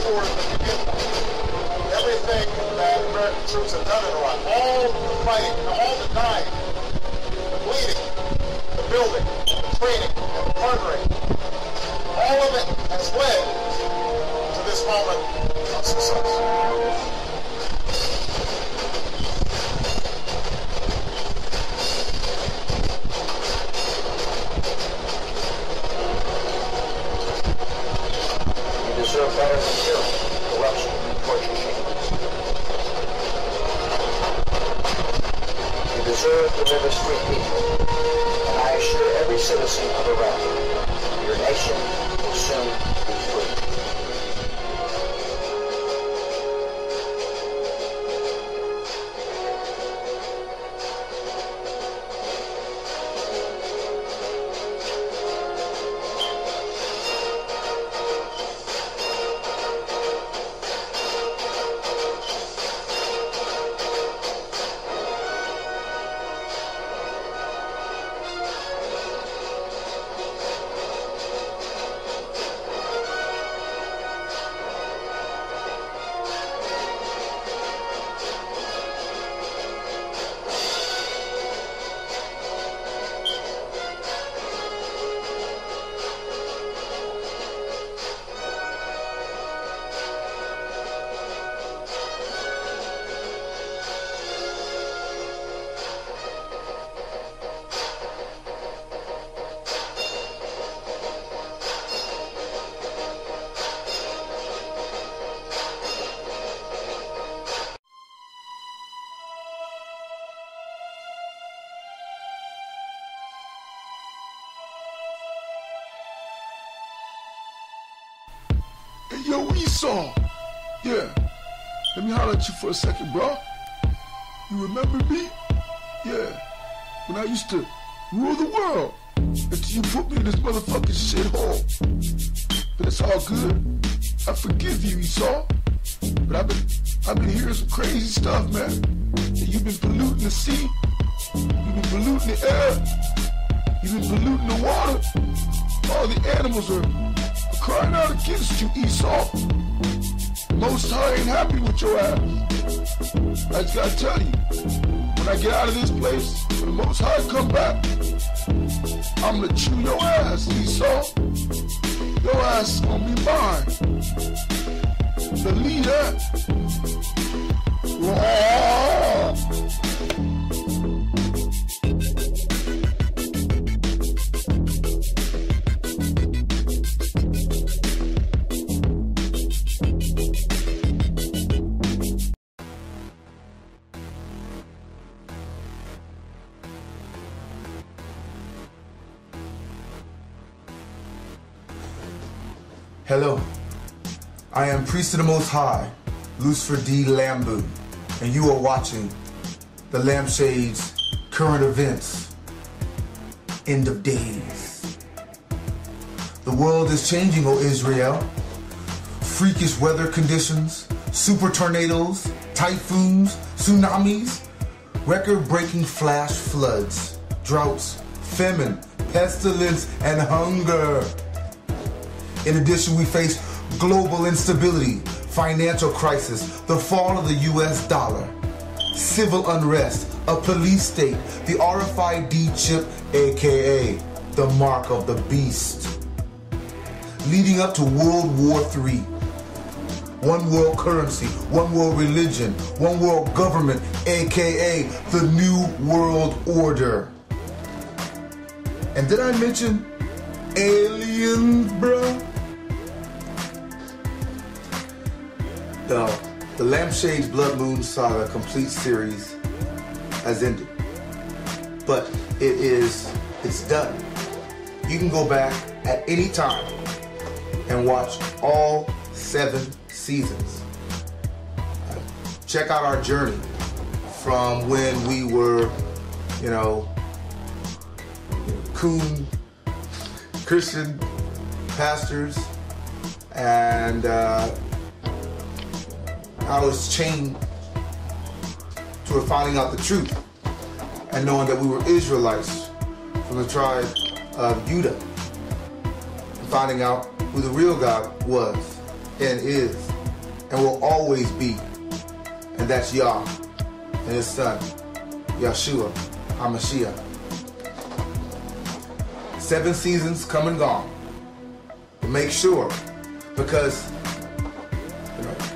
tours that we did, everything that American troops have done in Iraq, all the fighting, all the dying, the bleeding, the building, the training, and the partnering, all of it has led to this moment of success. Deserve better than tyranny, corruption, and torture chambers. You deserve to live as free people, and I assure every citizen of Iraq, your nation will soon be free. Yo, Esau. Yeah. Let me holler at you for a second, bro. You remember me? Yeah. When I used to rule the world. Until you put me in this motherfucking shithole. But it's all good. I forgive you, Esau. But I've been hearing some crazy stuff, man. And you've been polluting the sea. You've been polluting the air. You've been polluting the water. All the animals are crying out against you, Esau. Most High ain't happy with your ass. I just gotta tell you, when I get out of this place, when the Most High come back, I'm gonna chew your ass, Esau. Your ass is gonna be mine. Believe that. Hello, I am Priest of the Most High, Lucifer D. Lambew, and you are watching the Lampshade's Current Events, End of Days. The world is changing, O Israel. Freakish weather conditions, super tornadoes, typhoons, tsunamis, record-breaking flash floods, droughts, famine, pestilence, and hunger. In addition, we face global instability, financial crisis, the fall of the US dollar, civil unrest, a police state, the RFID chip, aka the mark of the beast, leading up to World War III. One world currency, one world religion, one world government, aka the New World Order. And did I mention aliens, bruh? The Lampshade's Blood Moon Saga complete series has ended. But it's done. You can go back at any time and watch all 7 seasons. Check out our journey from when we were, coon Christian pastors, and I was chained to finding out the truth and knowing that we were Israelites from the tribe of Judah, and finding out who the real God was and is. and will always be. And that's Yah and his son, Yeshua HaMashiach. 7 seasons come and gone. But make sure, because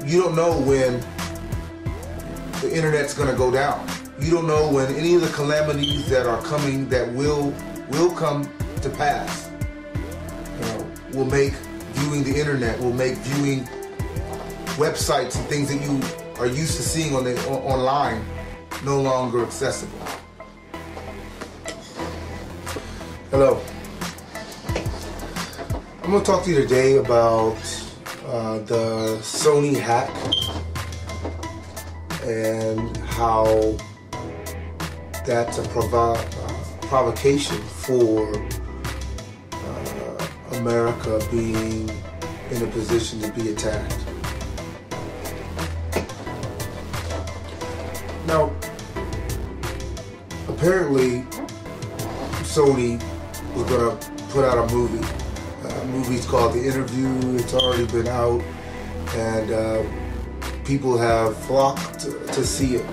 you don't know when the internet's going to go down. You don't know when any of the calamities that are coming that will come to pass. Will make viewing the internet, will make viewing websites and things that you are used to seeing online no longer accessible. Hello. I'm going to talk to you today about the Sony hack and how that's a provocation for America being in a position to be attacked. Now, apparently, Sony was going to put out a movie. The movie's called The Interview. It's already been out, and people have flocked to see it.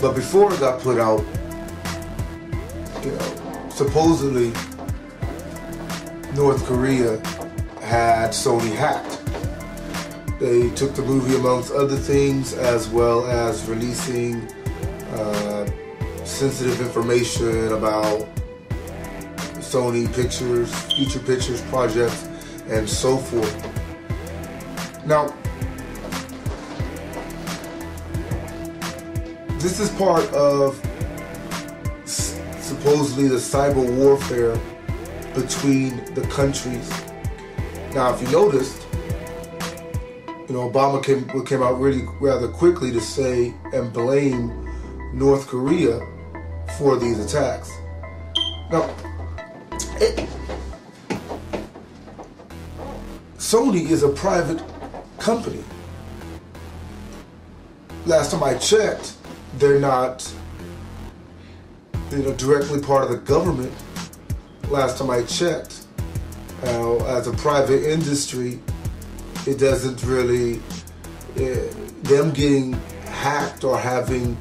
But before it got put out, supposedly North Korea had Sony hacked. They took the movie amongst other things, as well as releasing sensitive information about Sony pictures, future pictures, projects, and so forth. Now, this is part of supposedly the cyber warfare between the countries. Now, if you noticed, Obama came out rather quickly to say and blame North Korea for these attacks. Now, Sony is a private company. Last time I checked, they're not, directly part of the government. Last time I checked, as a private industry, it doesn't really, them getting hacked or having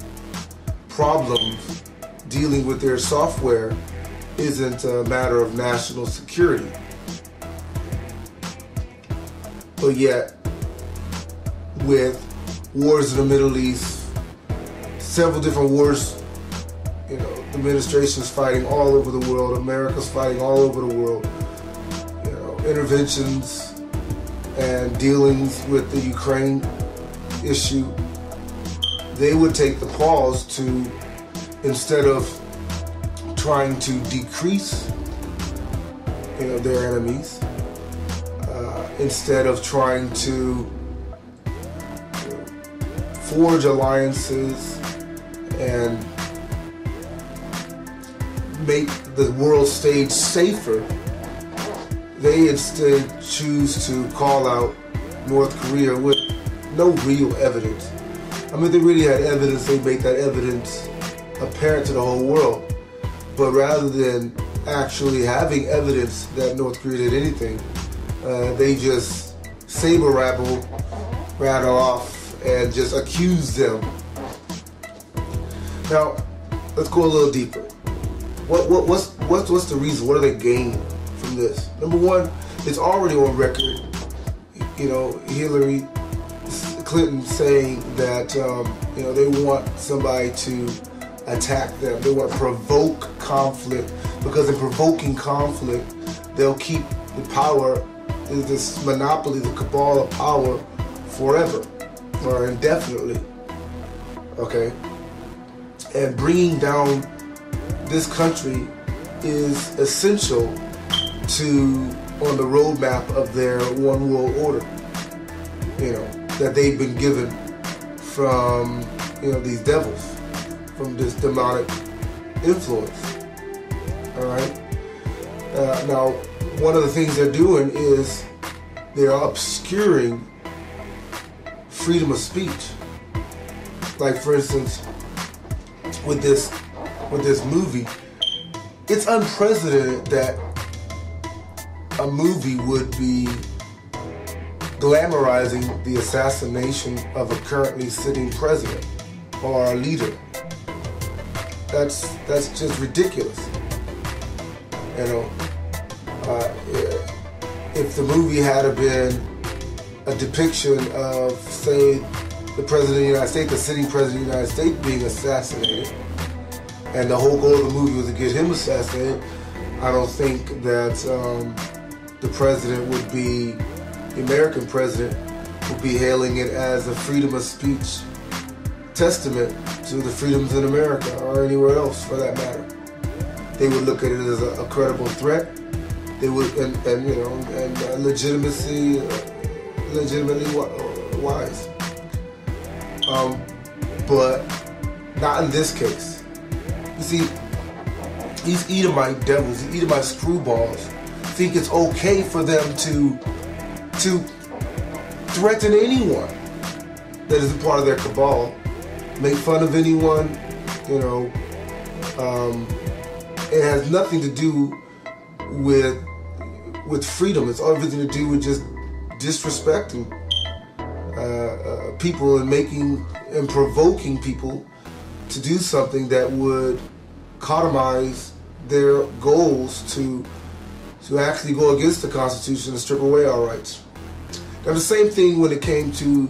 problems dealing with their software isn't a matter of national security. But yet, with wars in the Middle East, several different wars, administrations fighting all over the world, America's fighting all over the world, interventions and dealings with the Ukraine issue, they would take the pause to, instead of trying to decrease their enemies, instead of trying to forge alliances and make the world stage safer, they instead choose to call out North Korea with no real evidence. I mean, they really had evidence, they made that evidence apparent to the whole world. But rather than actually having evidence that North Korea did anything, they just rattle off and just accuse them. Now, let's go a little deeper. What's the reason? What do they gain from this? Number one, it's already on record. Hillary Clinton saying that they want somebody to attack them. They want to provoke conflict, because in provoking conflict, they'll keep the power, this monopoly, the cabal of power, forever or indefinitely. Okay, and bringing down this country is essential on the roadmap of their one world order, that they've been given from, these devils, from this demonic influence. All right. Now, one of the things they're doing is they're obscuring freedom of speech. Like, for instance, with this movie, it's unprecedented that a movie would be glamorizing the assassination of a currently sitting president or a leader. That's just ridiculous. You know, if the movie had been a depiction of, say, the President of the United States, the sitting President of the United States being assassinated, and the whole goal of the movie was to get him assassinated, I don't think that the President would be, the American President, would be hailing it as a freedom of speech testament to the freedoms in America or anywhere else for that matter. They would look at it as a credible threat. They would, and legitimately wise. But not in this case. You see, these Edomite devils, these Edomite screwballs, think it's okay for them to threaten anyone that is a part of their cabal, make fun of anyone, you know. It has nothing to do with freedom. It's everything to do with just disrespecting people and provoking people to do something that would compromise their goals to actually go against the Constitution and strip away our rights. Now the same thing when it came to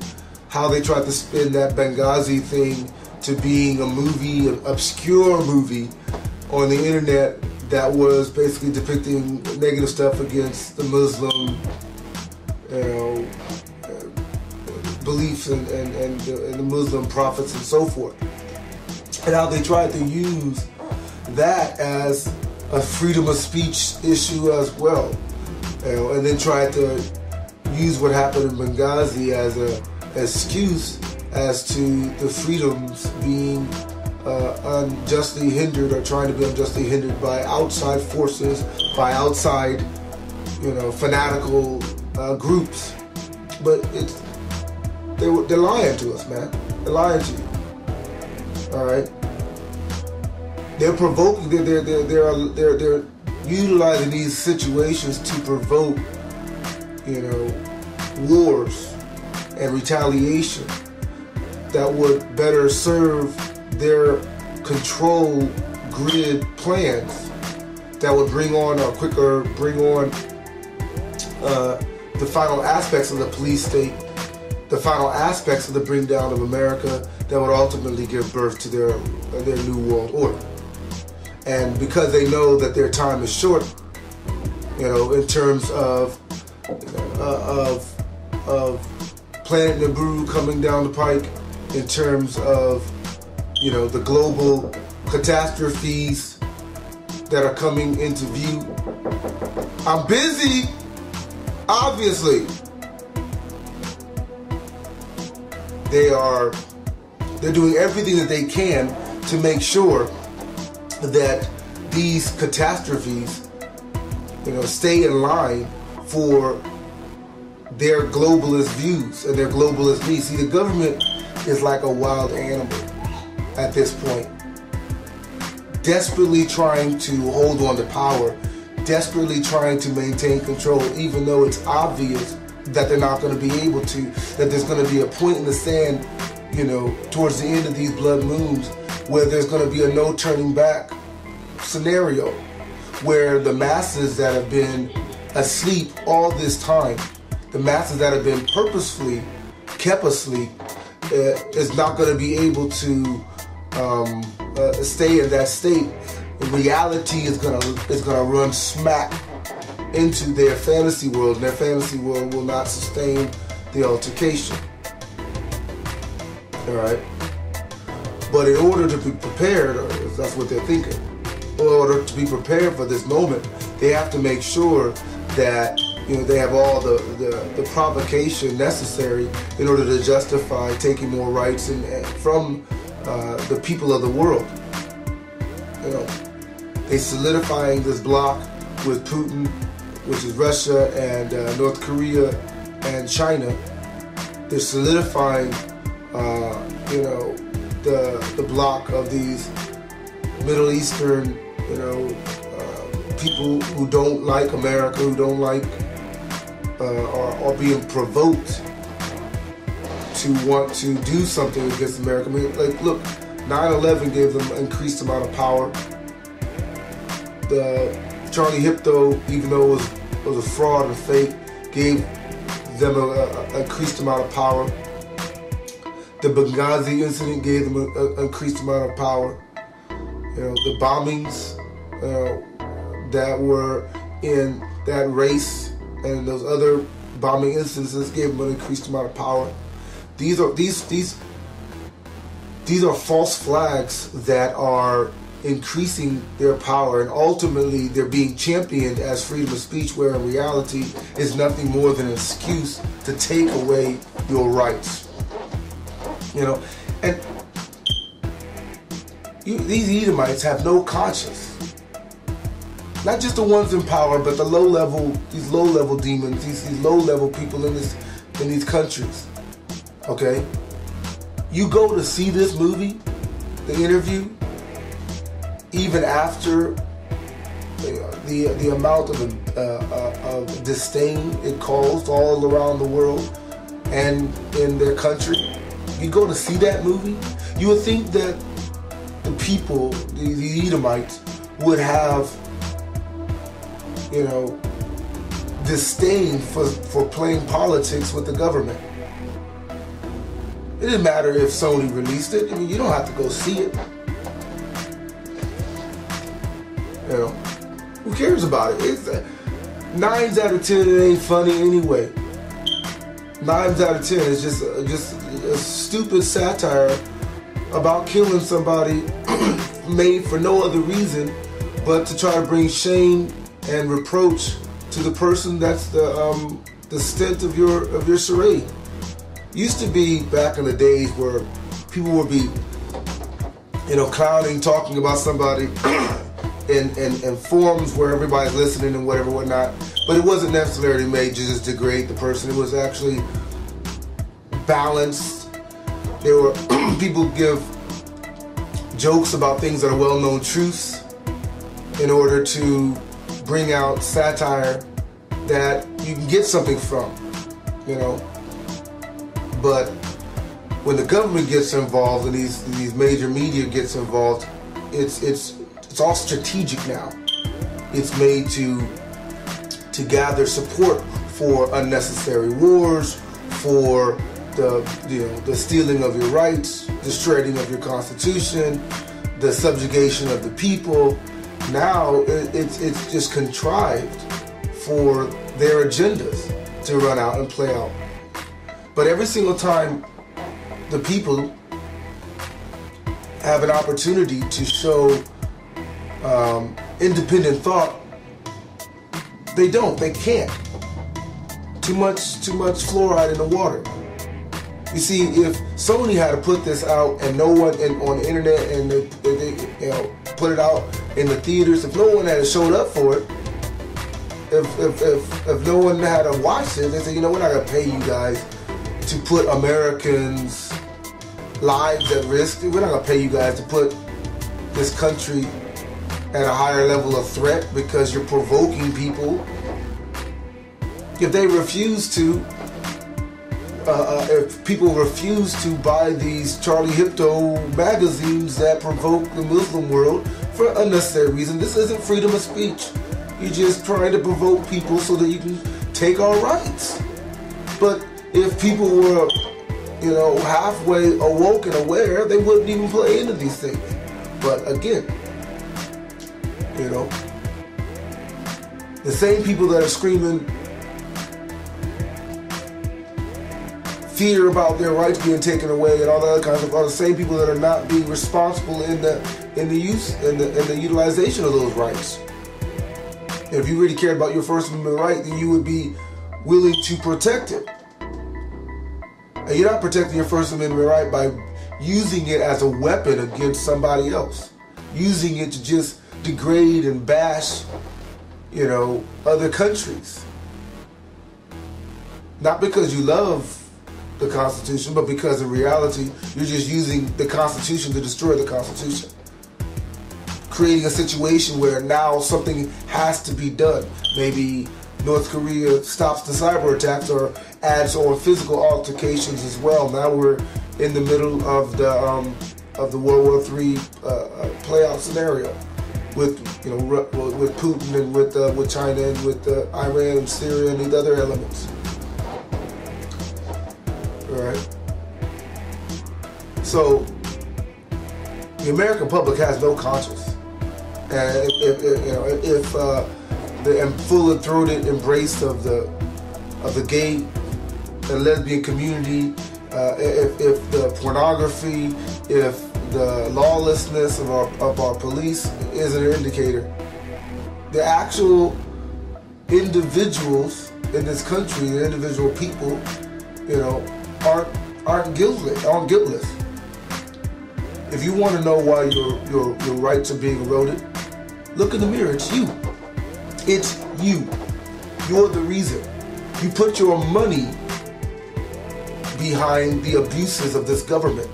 how they tried to spin that Benghazi thing to being a movie, an obscure movie on the internet that was basically depicting negative stuff against the Muslim, you know, beliefs and the Muslim prophets and so forth. And how they tried to use that as a freedom of speech issue as well. You know, and then tried to use what happened in Benghazi as an excuse as to the freedoms being unjustly hindered or trying to be unjustly hindered by outside forces, by outside, you know, fanatical groups. But they're lying to us, man. They're lying to you. All right. They're provoking. They're utilizing these situations to provoke, you know, wars and retaliation that would better serve their control grid plans that would bring on the final aspects of the police state, the final aspects of the bring down of America that would ultimately give birth to their new world order. And because they know that their time is short, you know, in terms of Planet Lambew coming down the pike, in terms of, you know, the global catastrophes that are coming into view. I'm busy, obviously. They're doing everything that they can to make sure that these catastrophes, you know, stay in line for their globalist views and their globalist needs. See, the government is like a wild animal at this point, desperately trying to hold on to power, desperately trying to maintain control, even though it's obvious that they're not going to be able to, that there's going to be a point in the sand, you know, towards the end of these blood moons, where there's going to be a no turning back scenario, where the masses that have been asleep all this time, the masses that have been purposefully kept asleep, is not going to be able to stay in that state. Reality is gonna run smack into their fantasy world, and their fantasy world will not sustain the altercation. All right. But in order to be prepared, or that's what they're thinking, in order to be prepared for this moment, they have to make sure that, you know, they have all the provocation necessary in order to justify taking more rights from the people of the world. You know, they solidifying this bloc with Putin, which is Russia and North Korea and China. They're solidifying, you know, the bloc of these Middle Eastern, you know, people who don't like America, who don't like are being provoked to want to do something against America. I mean, like, look, 9/11 gave them an increased amount of power. The Charlie Hebdo, even though it was a fraud and fake, gave them an increased amount of power. The Benghazi incident gave them an increased amount of power. You know, the bombings that were in that race and those other bombing instances gave them an increased amount of power. These are false flags that are increasing their power, and ultimately they're being championed as freedom of speech, where in reality is nothing more than an excuse to take away your rights. You know, and these Edomites have no conscience. Not just the ones in power, but these low-level demons, these low-level people in these countries. Okay, you go to see this movie, the interview, even after the amount of disdain it caused all around the world and in their country. You go to see that movie, you would think that the people, the Edomites, would have, you know, disdain for playing politics with the government. It didn't matter if Sony released it. I mean, you don't have to go see it. You know, who cares about it? It's 9 out of 10. It ain't funny anyway. 9 out of 10 is just a stupid satire about killing somebody made for no other reason but to try to bring shame and reproach to the person that's the stint of your charade. Used to be back in the days where people would be, you know, clowning, talking about somebody in forums where everybody's listening and whatever, whatnot. But it wasn't necessarily made to just degrade the person. It was actually balanced. There were people give jokes about things that are well-known truths in order to bring out satire that you can get something from, you know. But when the government gets involved and these major media gets involved, it's all strategic now. It's made to gather support for unnecessary wars, for the stealing of your rights, the shredding of your constitution, the subjugation of the people. Now it's just contrived for their agendas to run out and play out. But every single time the people have an opportunity to show independent thought, they can't. Too much fluoride in the water. You see, if Sony had to put this out and no one on the internet and they put it out in the theaters, if no one had showed up for it, if no one had to watch it, they say, you know, we're not gonna pay you guys to put Americans' lives at risk. We're not gonna pay you guys to put this country at a higher level of threat because you're provoking people. If they refuse to, if people refuse to buy these Charlie Hebdo magazines that provoke the Muslim world for unnecessary reason, this isn't freedom of speech. You're just trying to provoke people so that you can take our rights. But if people were, you know, halfway awoke and aware, they wouldn't even play into these things. But again, you know, the same people that are screaming fear about their rights being taken away and all that other kinds of, are the same people that are not being responsible in the use and the utilization of those rights. And if you really cared about your First Amendment right, then you would be willing to protect it. And you're not protecting your First Amendment right by using it as a weapon against somebody else, using it to just degrade and bash, you know, other countries. Not because you love the Constitution, but because in reality, you're just using the Constitution to destroy the Constitution. Creating a situation where now something has to be done. Maybe North Korea stops the cyber attacks or adds on physical altercations as well. Now we're in the middle of the World War III playout scenario with with Putin and with China and with Iran and Syria and these other elements. All right. So the American public has no conscience, and if the full-throated embrace of the gay and lesbian community, if the pornography, if the lawlessness of our police is an indicator, the actual individuals in this country, the individual people, aren't guiltless. If you want to know why your rights are being eroded, look in the mirror. It's you. It's you. You're the reason. You put your money behind the abuses of this government.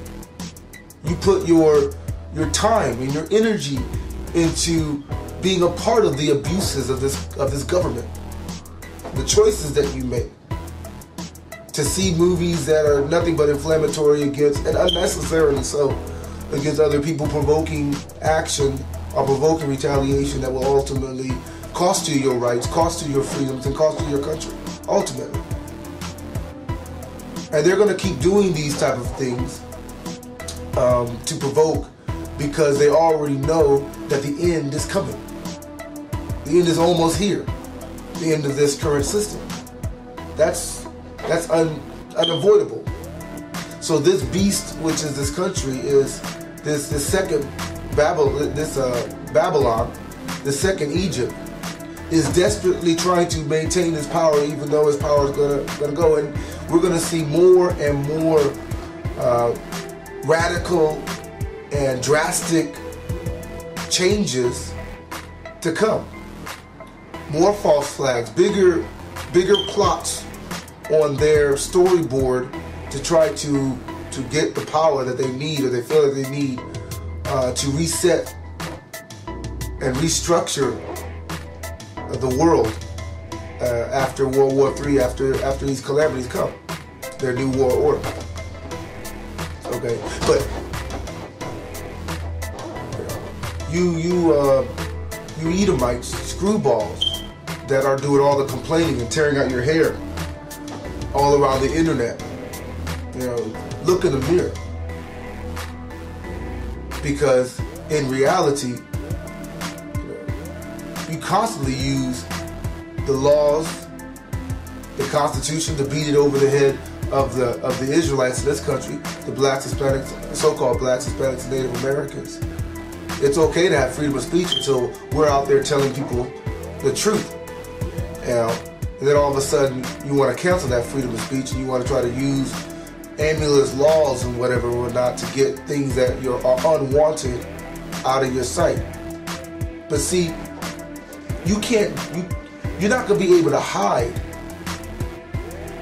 You put your time and your energy into being a part of the abuses of this government. The choices that you make to see movies that are nothing but inflammatory against, and unnecessarily so, against other people, provoking action or provoking retaliation that will ultimately cost you your rights, cost you your freedoms, and cost you your country, ultimately. And they're going to keep doing these type of things to provoke, because they already know that the end is coming. The end is almost here. The end of this current system. That's unavoidable. So this beast, which is this country, is this second Babylon, the second Egypt, is desperately trying to maintain his power, even though his power is gonna go. And we're gonna see more and more radical and drastic changes to come. More false flags, bigger plots on their storyboard to try to get the power that they need, or they feel that they need, to reset and restructure the world after World War III, after these calamities come, their new world order. Okay, but you Edomites, screwballs that are doing all the complaining and tearing out your hair all around the internet, look in the mirror, because in reality, you constantly use the laws, the Constitution, to beat it over the head of the Israelites in this country, the blacks, Hispanics, the so-called blacks, Hispanics, and Native Americans. It's okay to have freedom of speech until we're out there telling people the truth. And then all of a sudden, you want to cancel that freedom of speech, and you want to try to use ambulance laws and whatever or not to get things that are unwanted out of your sight. But see, you're not going to be able to hide,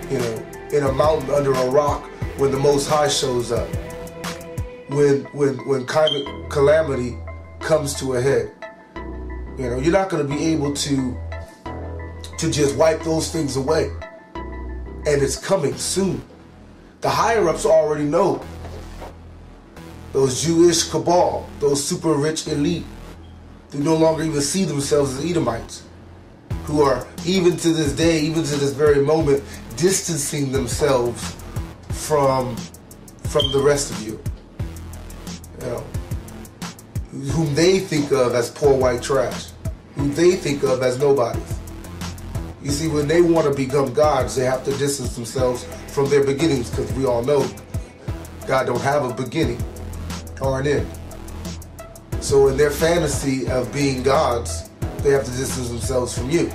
in a mountain under a rock when the Most High shows up. When climate calamity comes to a head, you're not going to be able to just wipe those things away. And it's coming soon. The higher-ups already know. Those Jewish cabal, those super rich elite, they no longer even see themselves as Edomites, who are, even to this day, even to this very moment, distancing themselves from the rest of you. Whom they think of as poor white trash, whom they think of as nobodies. You see, when they want to become gods, they have to distance themselves from their beginnings, because we all know God don't have a beginning or an end. So in their fantasy of being gods, they have to distance themselves from you.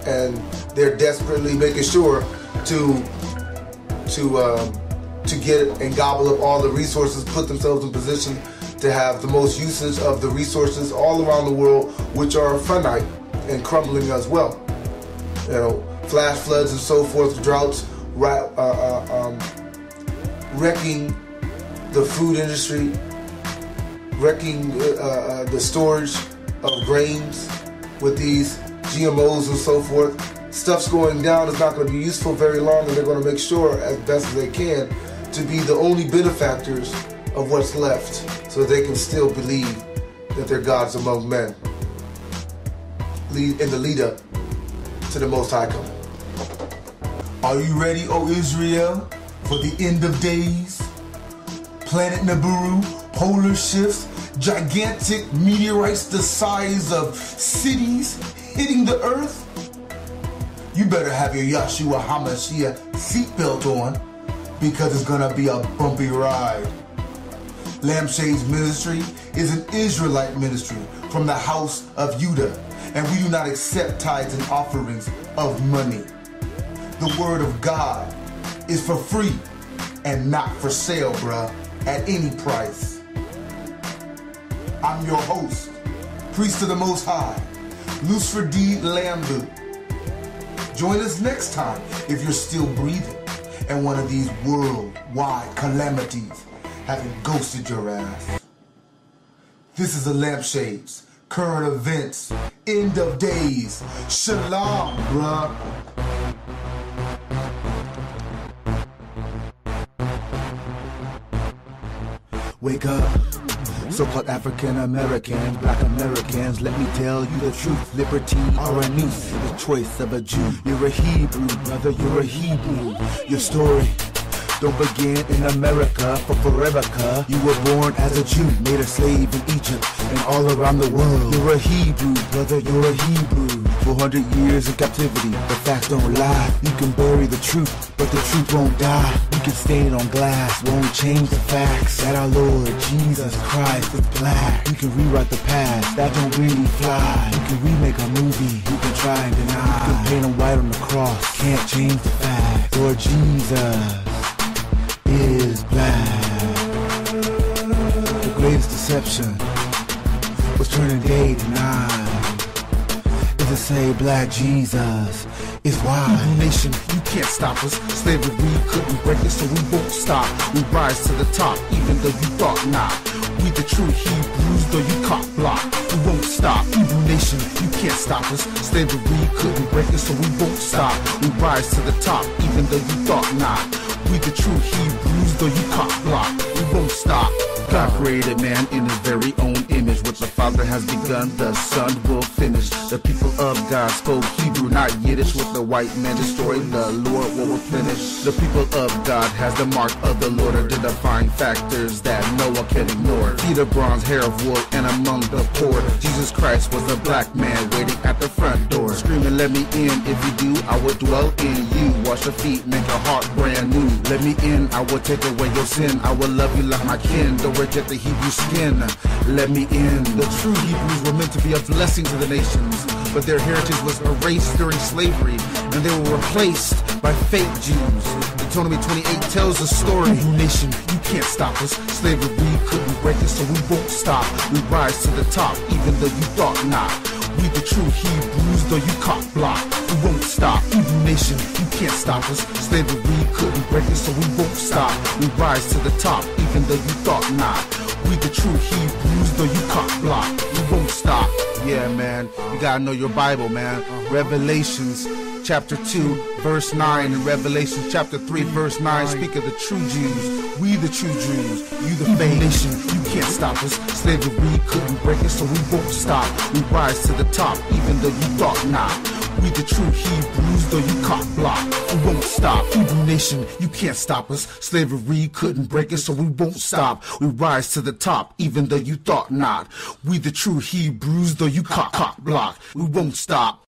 And they're desperately making sure to get and gobble up all the resources, put themselves in position to have the most usage of the resources all around the world, which are finite and crumbling as well. Flash floods and so forth, droughts, wrecking the food industry, wrecking the storage of grains with these GMOs and so forth. Stuff's going down. It's not going to be useful very long, and they're going to make sure as best as they can to be the only benefactors of what's left, so they can still believe that they're gods among men in the lead up to the Most High coming. Are you ready, O Israel, for the end of days? Planet Nibiru, polar shifts, gigantic meteorites the size of cities hitting the earth? You better have your Yahshua HaMashiach seatbelt on, because it's gonna be a bumpy ride. Lampshades Ministry is an Israelite ministry from the house of Judah, and we do not accept tithes and offerings of money. The word of God is for free and not for sale, bruh, at any price. I'm your host, priest of the Most High, Lucifer D. Lambew. Join us next time if you're still breathing and one of these worldwide calamities haven't ghosted your ass. This is the Lampshades, current events, end of days. Shalom, bruh. Wake up, so-called African Americans, Black Americans, let me tell you the truth. Liberty or a noose, the choice of a Jew. You're a Hebrew, brother, you're a Hebrew. Your story don't begin in America for forever, you were born as a Jew, made a slave in Egypt and all around the world. You're a Hebrew, brother, you're a Hebrew. 400 years in captivity, the facts don't lie. You can bury the truth, but the truth won't die. You can stain it on glass, won't change the facts. That our Lord Jesus Christ is black. You can rewrite the past, that don't really fly. You can remake a movie, you can try and deny. You can paint him white on the cross, can't change the facts. Lord Jesus is black. The greatest deception was turning day to night. Is to say black Jesus is why. Hebrew nation, you can't stop us. Slavery couldn't break us, so we won't stop. We rise to the top, even though you thought not. We the true Hebrews, though you cock block. We won't stop. Hebrew nation, you can't stop us. Slavery couldn't break us, so we won't stop. We rise to the top, even though you thought not. We the true Hebrews, though you cock block. We won't stop. God created man in his very own image. What the Father has begun, the Son will finish. The people of God spoke Hebrew, not Yiddish. What the white man destroyed, the Lord will replenish. The people of God has the mark of the Lord, identifying factors that no one can ignore. Feet of bronze, hair of wool, and among the poor, Jesus Christ was a black man waiting at the front door, screaming, let me in. If you do, I will dwell in you. Wash your feet, make your heart brand new. Let me in, I will take away your sin. I will love you like my kin. Don't reject the Hebrew skin. Let me in. The true Hebrews were meant to be a blessing to the nations, but their heritage was erased during slavery, and they were replaced by fake Jews. Deuteronomy 28 tells the story. Hebrew nation, you can't stop us. Slavery couldn't break us, so we won't stop. We rise to the top, even though you thought not. We the true Hebrews, though you cock block. We won't stop. Hebrew nation, you can't stop us. Slavery couldn't break us, so we won't stop. We rise to the top, even though you thought not. We the true Hebrews, though you cock block. We won't stop. Yeah, man, you gotta know your Bible, man. Revelations chapter 2, verse 9, and Revelation chapter 3, verse 9 speak of the true Jews. We the true Jews, you the fake nation, you can't stop us. Slavery couldn't break us, so we won't stop. We rise to the top, even though you thought not. We the true Hebrews, though you cock block. We won't stop. Hebrew nation, you can't stop us. Slavery couldn't break us, so we won't stop. We rise to the top, even though you thought not. We the true Hebrews, though you cock block. We won't stop.